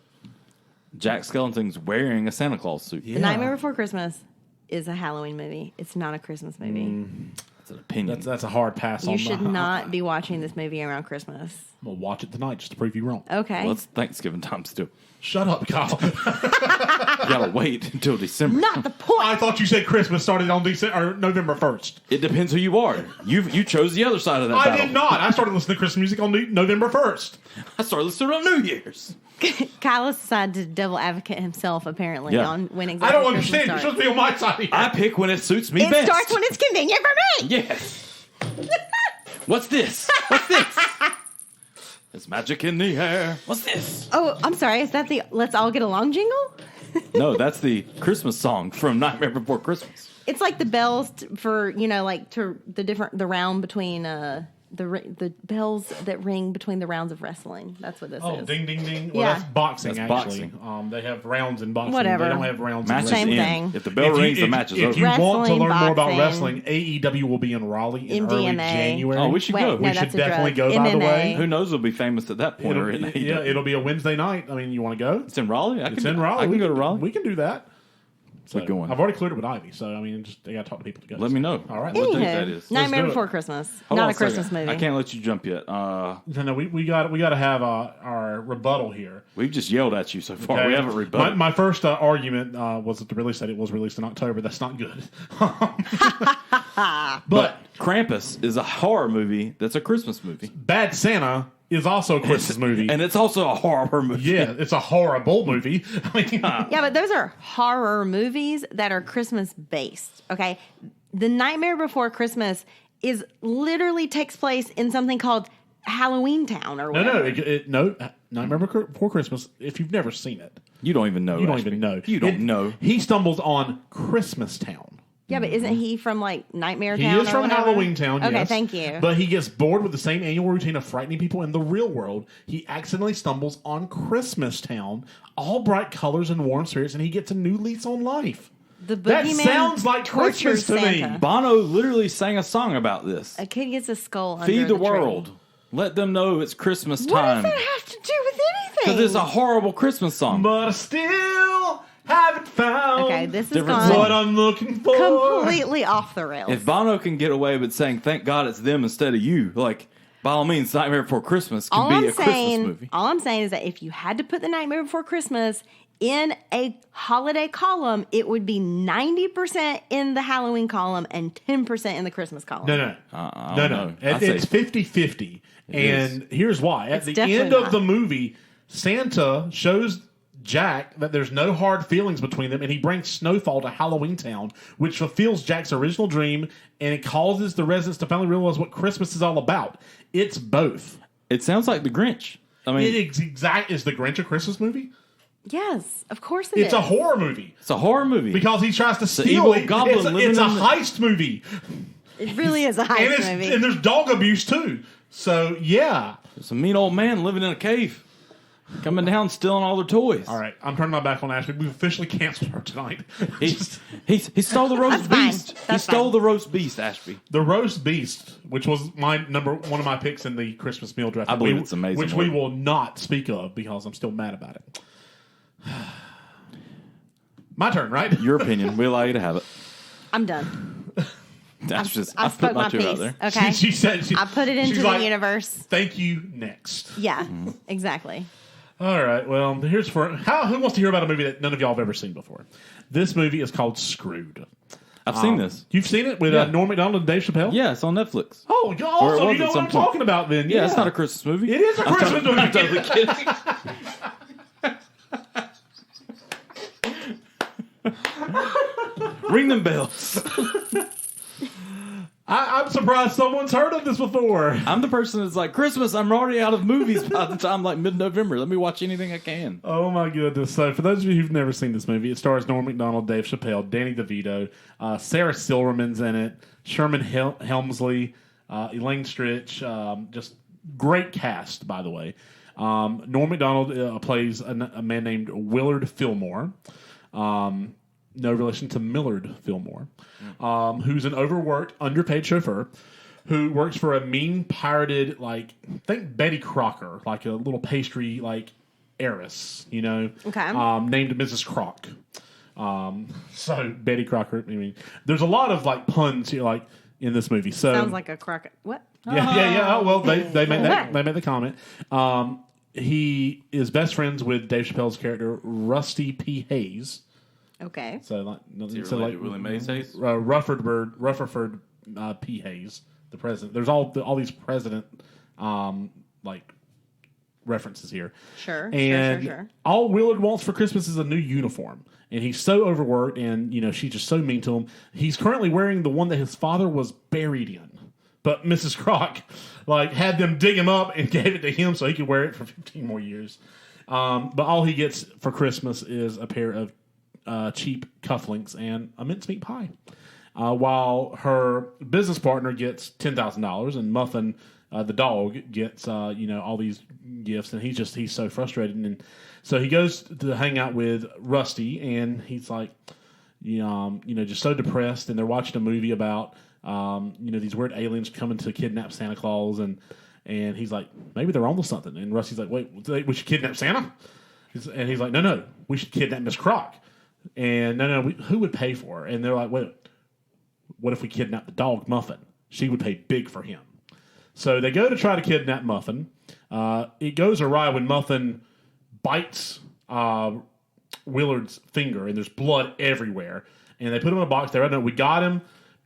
Jack Skellington's wearing a Santa Claus suit. The Nightmare Before Christmas is a Halloween movie. It's not a Christmas movie. That's an opinion. That's a hard pass on You should my, not be watching this movie around Christmas. I'm going to watch it tonight just to prove you wrong. Okay. Well, it's Thanksgiving time still. Shut up, Kyle. You gotta wait until December. Not the point. I thought you said Christmas started on November 1st. It depends who you are. You chose the other side of that I battle. did not. I started listening to Christmas music on November 1st. I started listening on New Year's. Kyle decided to devil advocate himself, apparently, Yeah. on when exactly I don't Christmas understand. You're starts. supposed to be on my side here. I pick when it suits me It best. starts when it's convenient for me. Yes. What's this? What's this? There's magic in the air. What's this? Oh, I'm sorry. Is that the Let's All Get Along jingle? No, that's the Christmas song from Nightmare Before Christmas. It's like the bells for, like to the round between the bells that ring between the rounds of wrestling. That's what this is. Oh, ding, ding, ding. Well, Yeah. that's boxing, That's actually. boxing. They have rounds in boxing. Whatever. They don't have rounds Matches in Same wrestling. end. thing. If the bell rings, the match is if over. you want to Wrestling, learn more about boxing. wrestling, AEW will be in Raleigh in early MDMA. January. Oh, we should go. Wait, no, We should that's a definitely drug. go, by the MMA. way. Who knows? We'll be famous at that point. Or in AEW. Yeah, it'll be a Wednesday night. I mean, you want to go? It's in Raleigh. It's in Raleigh. I can go to Raleigh. We can do that. So, We're going. I've already cleared it with Ivy, so I mean, I got to talk to people to go. Let me know. All right. What let's date do it. that is. Nightmare do it. Before Christmas. Hold on Not a second. Christmas movie. I can't let you jump yet. No, we got to have our rebuttal here. We've just yelled at you so far. Okay? We haven't rebutted. My first argument was that the release date, it was released in October. That's not good. but Krampus is a horror movie that's a Christmas movie. Bad Santa is also a Christmas movie. And it's also a horror movie. Yeah, it's a horrible movie. I mean, Yeah, but those are horror movies that are Christmas based. Okay, The Nightmare Before Christmas is literally takes place in something called Halloween Town or whatever. no. Nightmare Before Christmas. If you've never seen it, You don't even know. you don't Ashby. even know. You don't know. He stumbles on Christmas Town. Yeah, but isn't he from like Nightmare He Town? is or from whatever? Halloween Town, Okay, yes. thank you. But he gets bored with the same annual routine of frightening people in the real world. He accidentally stumbles on Christmas Town, all bright colors and warm spirits, and he gets a new lease on life. The That boogeyman sounds like tortures Christmas to me. Santa. Bono literally sang a song about this. A kid gets a skull under Feed the tree. world. Let them know it's Christmas What time. does that have to do with anything? Because it's a horrible Christmas song. But I still haven't found Okay, this is Different gone song. what I'm looking for. completely off the rails. If Bono can get away with saying, thank God it's them instead of you, like, by all means, Nightmare Before Christmas can be a Christmas movie. All I'm saying is that if you had to put The Nightmare Before Christmas in a holiday column, it would be 90% in the Halloween column and 10% in the Christmas column. No. I No. don't know. I'd It's say 50-50. And here's why. At It's the definitely end of not. the movie, Santa shows Jack that there's no hard feelings between them, and he brings Snowfall to Halloween Town, which fulfills Jack's original dream, and it causes the residents to finally realize what Christmas is all about. It's both. it sounds like The Grinch. I mean, Is the Grinch a Christmas movie? Yes, of course it is. It's a horror movie. it's a horror movie. Because he tries to steal evil it. goblin It's a living in the- heist movie. It really is a heist movie. And there's dog abuse, too. So, yeah. It's a mean old man living in a cave, coming down, stealing all their toys. All right, I'm turning my back on Ashby. We've officially canceled her tonight. He stole the roast That's fine. beast. He That's stole fine. the roast beast, Ashby. The roast beast, which was one of my picks in the Christmas meal draft. I believe it's amazing Which we work. will not speak of because I'm still mad about it. My turn, right? Your opinion. We allow you to have it. I'm done. That's just I've put spoke my two out piece. there. Okay, She said I put it into she's the like, universe. Thank you. Next. Yeah, exactly. All right. Well, who wants to hear about a movie that none of y'all have ever seen before? This movie is called Screwed. I've seen this. You've seen it with Yeah. Norm Macdonald and Dave Chappelle? Yeah, it's on Netflix. Oh, Or it also, was you at know what some I'm point. talking about then. Yeah, it's not a Christmas movie. It is a Christmas movie. I'm totally kidding. Ring them bells. I'm surprised someone's heard of this before. I'm the person that's like, Christmas, I'm already out of movies by the time like mid-November. Let me watch anything I can. Oh my goodness! So, for those of you who've never seen this movie, it stars Norm Macdonald, Dave Chappelle, Danny DeVito, Sarah Silverman's in it, Sherman Helmsley, Elaine Stritch. Just great cast, by the way. Norm Macdonald plays a man named Willard Fillmore. No relation to Millard Fillmore, who's an overworked, underpaid chauffeur who works for a mean, pirated, think Betty Crocker, like a little pastry, heiress, Okay. named Mrs. Crock. So Betty Crocker. I mean, there's a lot of puns here, in this movie. So Sounds like a crock. What? yeah. Oh, well, they made that. They made the comment. He is best friends with Dave Chappelle's character Rusty P. Hayes. Okay. Is he related to Willie Mays Hayes? Rutherford P. Hayes, the president. There's all these president references here. Sure. And Sure. all Willard wants for Christmas is a new uniform. And he's so overworked, and she's just so mean to him. He's currently wearing the one that his father was buried in. But Mrs. Croc, had them dig him up and gave it to him so he could wear it for 15 more years. But all he gets for Christmas is a pair of cheap cufflinks and a mincemeat pie. While her business partner gets $10,000 and Muffin, the dog, gets all these gifts, and he's so frustrated, and so he goes to hang out with Rusty, and he's like, just so depressed, and they're watching a movie about these weird aliens coming to kidnap Santa Claus, and he's like, maybe they're onto something, and Rusty's like, wait, we should kidnap Santa, and he's like, no, we should kidnap Miss Croc, and who would pay for her? And they're like, wait, what if we kidnap the dog Muffin? She would pay big for him. So they go to try to kidnap Muffin. It goes awry when Muffin bites Willard's finger, and there's blood everywhere. And they put him in a box. They we got him.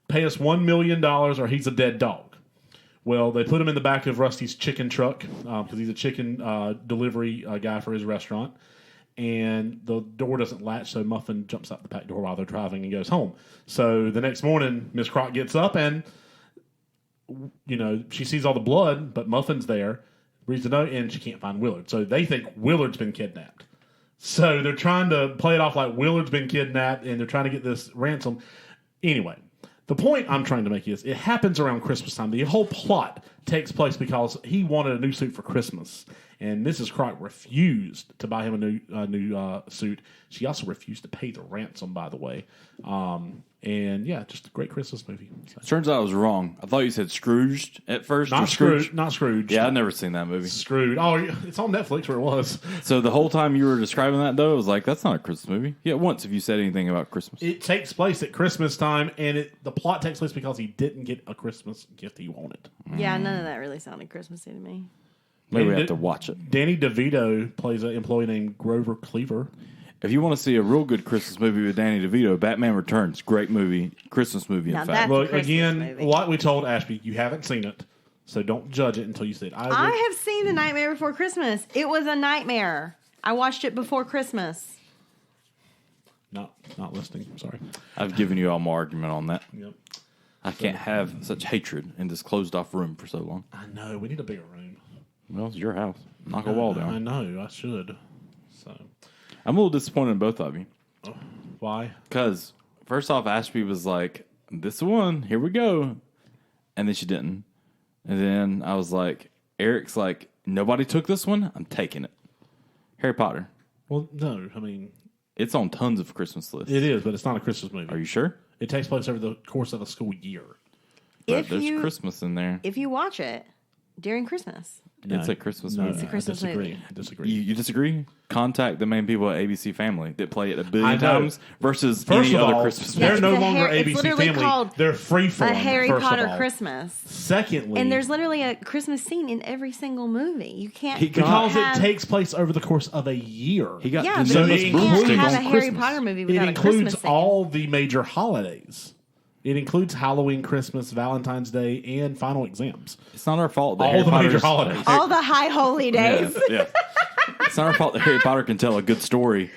Pay us $1 million, or he's a dead dog. Well, they put him in the back of Rusty's chicken truck because he's a chicken delivery guy for his restaurant. And the door doesn't latch, so Muffin jumps out the back door while they're driving and goes home. So the next morning, Miss Croc gets up and, she sees all the blood, but Muffin's there, reads the note, and she can't find Willard. So they think Willard's been kidnapped. So they're trying to play it off like Willard's been kidnapped, and they're trying to get this ransom. Anyway, the point I'm trying to make is it happens around Christmas time. The whole plot takes place because he wanted a new suit for Christmas, and Mrs. Croc refused to buy him a new suit. She also refused to pay the ransom, by the way. And yeah, just a great Christmas movie. So. Turns out I was wrong. I thought you said Scrooged at first. Not Scrooge. Not Scrooge. Yeah, I've never seen that movie. Scrooge. Oh, it's on Netflix where it was. So the whole time you were describing that, though, I was like, that's not a Christmas movie. Yeah, once if you said anything about Christmas. It takes place at Christmas time, and the plot takes place because he didn't get a Christmas gift he wanted. Yeah, none of that really sounded Christmassy to me. Maybe we have to watch it. Danny DeVito plays an employee named Grover Cleaver. If you want to see a real good Christmas movie with Danny DeVito, Batman Returns, great movie, Christmas movie, in Now fact. Look, Christmas again, movie. like we told Ashby, you haven't seen it, so don't judge it until you see it. I have seen The Nightmare Before Christmas. It was a nightmare. I watched it before Christmas. Not listening. I'm sorry. I've given you all my argument on that. Yep. I can't have such hatred in this closed-off room for so long. I know. We need a bigger room. Well, it's your house. Knock a wall down. I know. I should. So, I'm a little disappointed in both of you. why? Because, first off, Ashby was like, this one, here we go. And then she didn't. And then I was like, Eric's like, nobody took this one? I'm taking it. Harry Potter. Well, no. I mean, It's on tons of Christmas lists. it is, but it's not a Christmas movie. Are you sure? It takes place over the course of a school year. But there's Christmas in there. If you watch it during Christmas. It's a Christmas No, movie. It's a Christmas I disagree. movie. I disagree. You disagree? Contact the main people at ABC Family that play it a billion I know. times versus First any of other all, Christmas they're movie. no It's a longer it's ABC literally Family. called They're freeform. A Harry first of Potter all. Christmas. Secondly, And there's literally a Christmas scene in every single movie. You can't because have, it takes place over the course of a year. He got yeah, the but newest you broomstick can't have broomstick a on Harry Christmas. Potter movie It without a includes Christmas scene. all the major holidays. It includes Halloween, Christmas, Valentine's Day, and final exams. It's not our fault that All Harry the major Potter's- holidays. all the high holy days. Yeah. It's not our fault that Harry Potter can tell a good story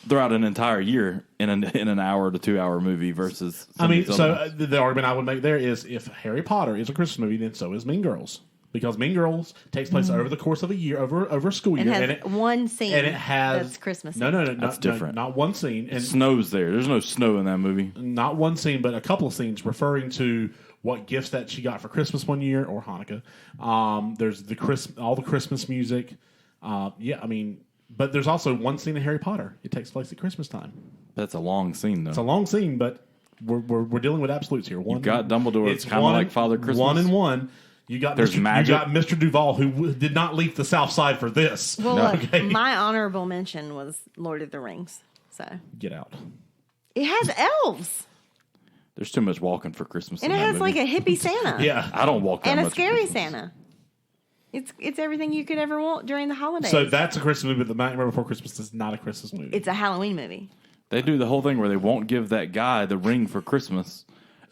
throughout an entire year in an hour to 2 hour movie versus. I mean, some of these so other ones. the argument I would make there is if Harry Potter is a Christmas movie, then so is Mean Girls. Because Mean Girls takes place over the course of a year, over a school It year. has one scene and it has that's Christmas. No, That's different. Not one scene. And Snow's there. There's no snow in that movie. not one scene, but a couple of scenes referring to what gifts that she got for Christmas one year or Hanukkah. There's all the Christmas music. I mean, but there's also one scene in Harry Potter. It takes place at Christmas time. That's a long scene, though. It's a long scene, but we're dealing with absolutes here. You've got Dumbledore. It's kind of like Father Christmas. 1 and 1. You got There's magic. You got Mr. Duval, who did not leave the South Side for this. Well, No. look, Okay. my honorable mention was Lord of the Rings. So Get out. it has elves, There's too much walking for Christmas. and in it that has movie. like a hippie Santa, Yeah. I don't walk that and much a for scary Christmas. Santa. It's everything you could ever want during the holidays. So that's a Christmas movie, but The Nightmare Before Christmas is not a Christmas movie. It's a Halloween movie. They do the whole thing where they won't give that guy the ring for Christmas,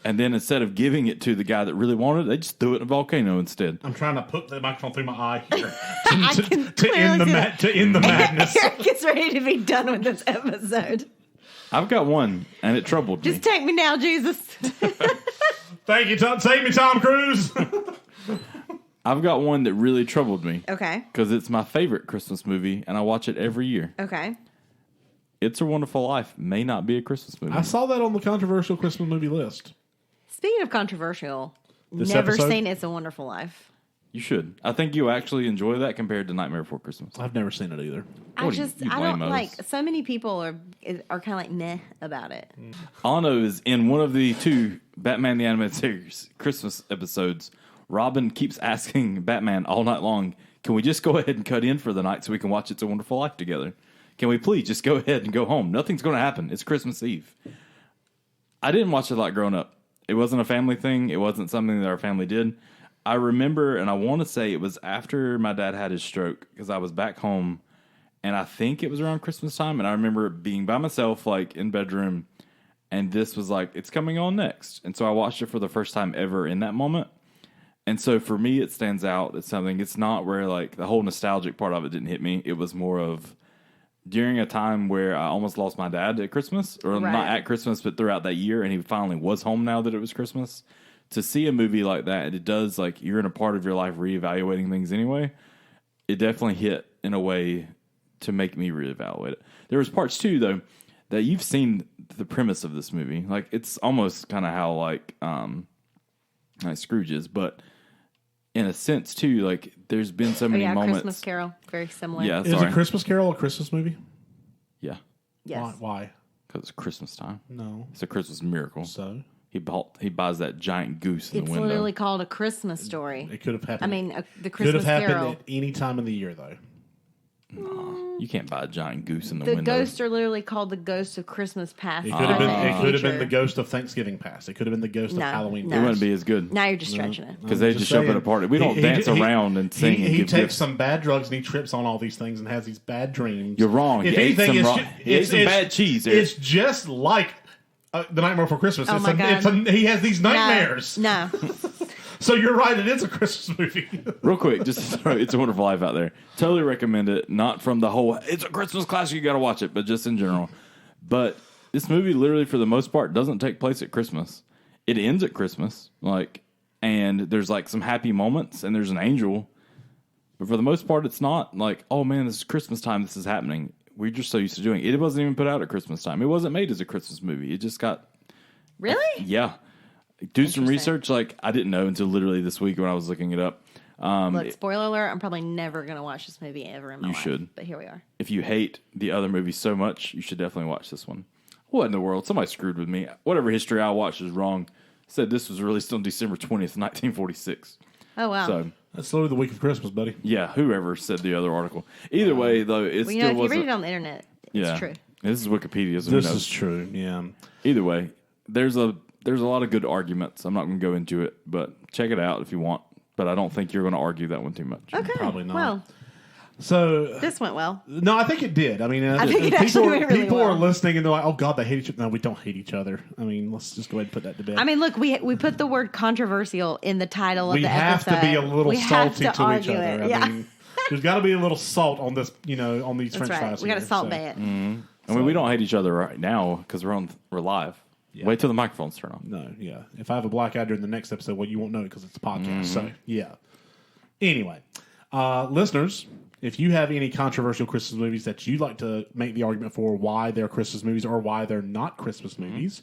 and then instead of giving it to the guy that really wanted it, they just threw it in a volcano instead. I'm trying to put the microphone through my eye here I can to end clearly see to end the madness. Eric is ready to be done with this episode. I've got one, and it troubled me. Just take me now, Jesus. Thank you, save me, Tom Cruise. I've got one that really troubled me. Okay. Because it's my favorite Christmas movie, and I watch it every year. Okay. It's a Wonderful Life may not be a Christmas movie. I saw that on the controversial Christmas movie list. Speaking of controversial, This never episode? seen It's a Wonderful Life. You should. I think you'll actually enjoy that compared to Nightmare Before Christmas. I've never seen it either. I What are you, just, you I don't lamos? like, so many people are kind of like meh about it. All I know is in one of the 2 Batman the Animated Series Christmas episodes, Robin keeps asking Batman all night long, can we just go ahead and cut in for the night so we can watch It's a Wonderful Life together? Can we please just go ahead and go home? Nothing's going to happen. It's Christmas Eve. I didn't watch it a lot growing up. It wasn't a family thing. It wasn't something that our family did. I remember, and I want to say it was after my dad had his stroke, because I was back home, and I think it was around Christmas time, and I remember being by myself, like, in bedroom, and this was like, it's coming on next. And so I watched it for the first time ever in that moment. And so for me, it stands out. It's something, it's not where, like, the whole nostalgic part of it didn't hit me. It was more of during a time where I almost lost my dad at Christmas, or Right. not at Christmas, but throughout that year, and he finally was home now that it was Christmas. To see a movie like that, it does, like, you're in a part of your life reevaluating things anyway. It definitely hit in a way to make me reevaluate it. There was parts, too, though, that you've seen the premise of this movie. Like, it's almost kind of how, like Scrooge is, but in a sense, too, like, there's been so many moments. Christmas Carol, very similar. Yeah, Is sorry. A Christmas Carol a Christmas movie? Yeah, Yes. Why? because it's Christmas time. No. It's a Christmas miracle. So? He buys that giant goose in It's the window. literally called A Christmas Story. It could have happened. I mean, the could have Christmas happened Carol. at any time of the year, though. You can't buy a giant goose in the The window. ghosts are literally called the ghosts of Christmas past. It could have been. present, It could have been future. the ghost of Thanksgiving past. It could have been the ghost of No, Halloween no. It past. wouldn't be as good Now you're just stretching it. because they just show up at a party. We don't dance around and sing and He give takes gifts. some bad drugs and he trips on all these things and has these bad dreams. You're wrong. If He ate anything, some he ate some bad cheese. Eric. It's just like the Nightmare Before Christmas. Oh my God. He has these nightmares. No. So you're right. It is a Christmas movie. Real quick, just to throw It's a Wonderful Life out there. Totally recommend it. Not from the whole, it's a Christmas classic, you got to watch it, but just in general. But this movie, literally, for the most part, doesn't take place at Christmas. It ends at Christmas, like, and there's like some happy moments, and there's an angel. But for the most part, it's not like, oh man, this is Christmas time, this is happening. We're just so used to doing it. It wasn't even put out at Christmas time. It wasn't made as a Christmas movie. It just got, Really? yeah. Do some research. Like, I didn't know until literally this week when I was looking it up. Look, spoiler alert, I'm probably never going to watch this movie ever in my You life. should. But here we are. If you hate the other movies so much, you should definitely watch this one. What in the world? Somebody screwed with me. Whatever history I watched is wrong. Said this was released on December 20th, 1946. Oh, wow. So, That's literally the week of Christmas, buddy. yeah, whoever said the other article. Either way, though, it well, you still know, if you read wasn't. it on the internet, Yeah. it's true. This is Wikipedia, so who This knows? is true. Yeah. Either way, there's a lot of good arguments. I'm not going to go into it, but check it out if you want. But I don't think you're going to argue that one too much. Okay. Probably not. Well, So this went well. no, I think it did. I mean, think it actually went really people well. are listening and they're like, "Oh God, they hate each other." No, we don't hate each other. I mean, let's just go ahead and put that to bed. I mean, look, we put the word controversial in the title of we the have episode. to be a little We have salty to each argue other. it. Yeah. I mean, there's got to be a little salt on this, on these That's French right. fries. We got to here, salt so. bay it. I mean, we don't hate each other right now because we're live. Yeah. Wait till the microphones turn on. No, yeah. If I have a black eye during the next episode, well, you won't know it because it's a podcast. So, yeah. Anyway, listeners, if you have any controversial Christmas movies that you'd like to make the argument for why they're Christmas movies or why they're not Christmas movies,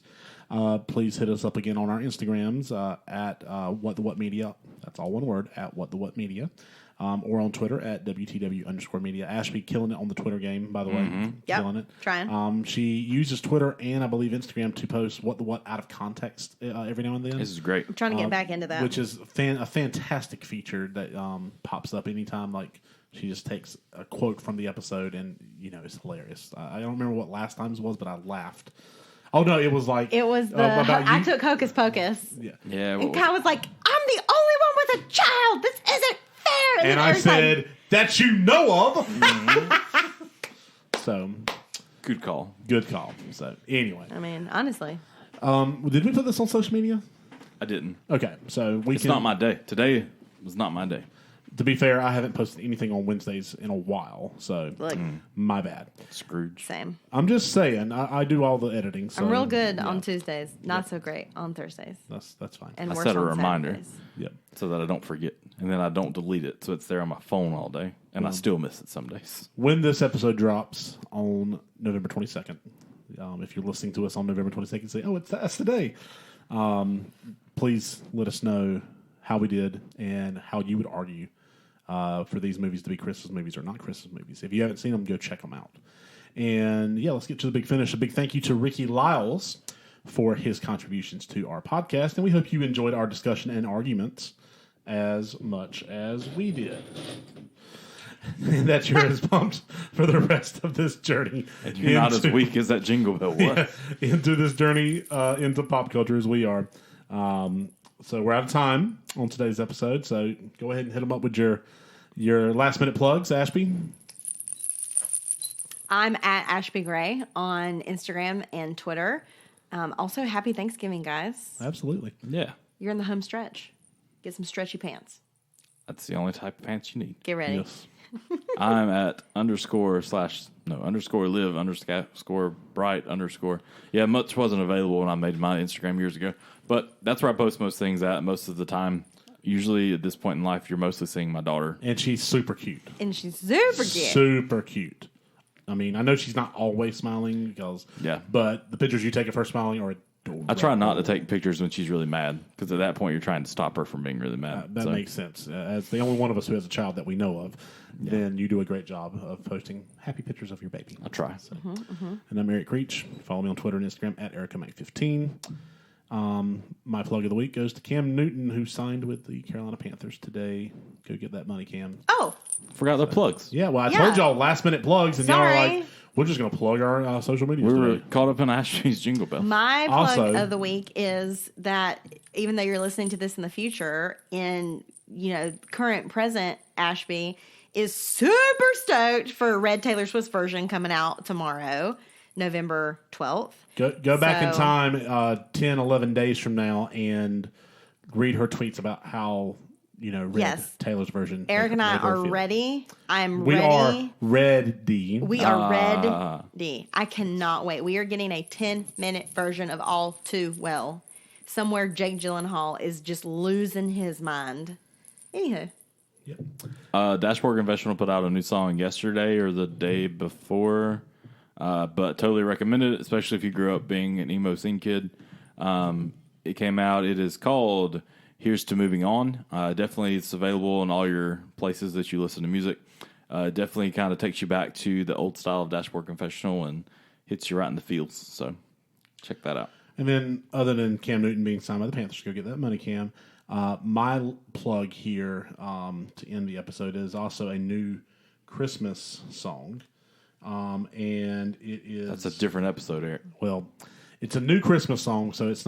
please hit us up again on our Instagrams at What the What Media. That's all one word, at What the What Media. Or on Twitter at WTW_media. Ashby killing it on the Twitter game, by the way. Yep, Killing it. trying. She uses Twitter and I believe Instagram to post What the What out of context every now and then. This is great. I'm trying to get back into that. Which is a fantastic feature that pops up anytime. Like she just takes a quote from the episode and it's hilarious. I don't remember what last time's was, but I laughed. Oh no, it was like It was I took Hocus Pocus. Yeah. And Kyle was like, I'm the only one with a child. This isn't fair. And then I Eric's like, said that you know of. So Good call. good call. So anyway, I mean, honestly. did we put this on social media? I didn't. Okay, so we It's not my day. Today was not my day. To be fair, I haven't posted anything on Wednesdays in a while, so Look, my bad. Scrooge. same. I'm just saying, I do all the editing. So, I'm real good yeah, on Tuesdays. Not so great on Thursdays. That's fine. And I worse set a on reminder. Saturdays. Yep. So that I don't forget. And then I don't delete it. So it's there on my phone all day. And I still miss it some days. When this episode drops on November 22nd, if you're listening to us on November 22nd, say, "Oh, that's today." Please let us know how we did and how you would argue for these movies to be Christmas movies or not Christmas movies. If you haven't seen them, go check them out. And yeah, let's get to the big finish. A big thank you to Ricky Lyles for his contributions to our podcast. And we hope you enjoyed our discussion and arguments as much as we did. And that you're as pumped for the rest of this journey. And you're not as weak as that jingle bell was. Yeah, into this journey into pop culture as we are. So we're out of time on today's episode. So go ahead and hit them up with your last minute plugs, Ashby. I'm at Ashby Gray on Instagram and Twitter. Also, happy Thanksgiving, guys. Absolutely. Yeah. You're in the home stretch. Get some stretchy pants. That's the only type of pants you need. Get ready. Yes. I'm at _live _bright _. Yeah, much wasn't available when I made my Instagram years ago. But that's where I post most things at most of the time. Usually at this point in life, you're mostly seeing my daughter. And she's super cute. And she's super cute. Super cute. I mean, I know she's not always smiling because, Yeah. but the pictures you take of her smiling are adorable. I try not to take pictures when she's really mad because at that point you're trying to stop her from being really mad. That makes sense. As the only one of us who has a child that we know of, then you do a great job of posting happy pictures of your baby. I try. So. And I'm Eric Creech. Follow me on Twitter and Instagram at EricaMac15. My plug of the week goes to Cam Newton, who signed with the Carolina Panthers today. Go get that money, Cam. Oh, Forgot the plugs. Yeah, well, I told y'all last minute plugs, and y'all are Sorry. like, we're just going to plug our social media. We were today. caught up in Ashby's jingle bell. my plug Also- of the week is that even though you're listening to this in the future, in present Ashby is super stoked for Red Taylor Swift's version coming out tomorrow, November 12th. Go back in So- time 10, 11 days from now and read her tweets about how, Red Yes. Taylor's version. Eric and I made her are feel. ready. I'm We ready. are ready. We are ready. I cannot wait. We are getting a 10-minute version of All Too Well. Somewhere Jake Gyllenhaal is just losing his mind. Anywho. Yep. Dashboard Confessional put out a new song yesterday or the day before, but totally recommend it, especially if you grew up being an emo scene kid. It came out. It is called Here's to Moving On. Definitely it's available in all your places that you listen to music. Definitely kind of takes you back to the old style of Dashboard Confessional and hits you right in the feels. So check that out. And then, other than Cam Newton being signed by the Panthers, go get that money, Cam. My plug here to end the episode is also a new Christmas song. And it is... That's a different episode, Eric. Well, it's a new Christmas song, so it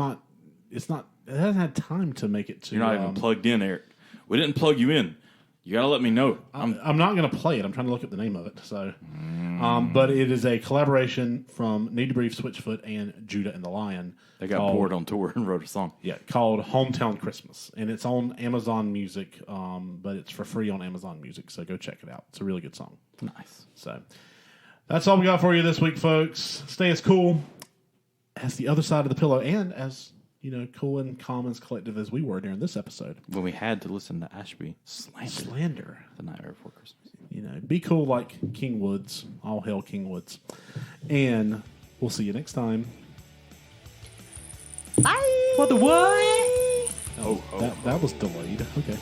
hasn't had time to make it to... You're not even plugged in, Eric. We didn't plug you in. You got to let me know. I'm not going to play it. I'm trying to look up the name of it. So, but it is a collaboration from Need to Breathe, Switchfoot, and Judah and the Lion. They got bored on tour and wrote a song. Yeah, called Hometown Christmas. And it's on Amazon Music, but it's for free on Amazon Music. So go check it out. It's a really good song. Nice. So that's all we got for you this week, folks. Stay as cool as the other side of the pillow and as, cool and calm and collective as we were during this episode. When we had to listen to Ashby Slander. the night before Christmas. Be cool like King Woods. All hail King Woods. And we'll see you next time. Bye. What the what? That was delayed. Okay.